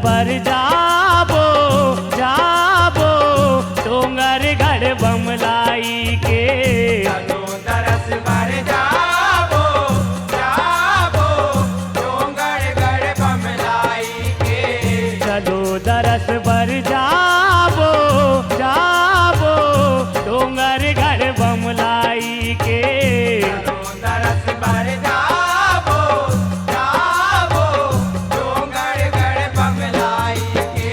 भर जाबो जाबो डोंगर गढ़ बमलाई के। चलो दरस भर जाबो जाबो डोंगर गढ़ बमलाई के। चलो दरस भर जाबो जाबो डोंगर गढ़ बमलाई के। चलो दरस भर जाबो जाबो डोंगर गढ़ बमलाई के।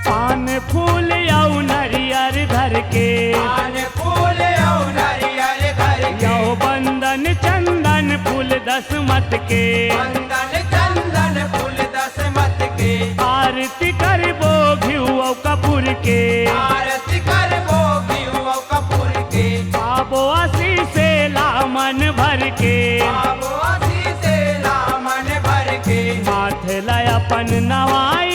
पान फूल यौ नरियर धर के। पान फूल और नारियल घर के। यौ बंदन चंदन फूल दसमत के। चंदन चंदन फूल दसमत के। आरती करबो घिउ कपूर के। आरती करबो घिउ कपूर के। आबो आशीष ला मन भर के। आबो आशीष ला मन भर के। माथे ला अपन नवाई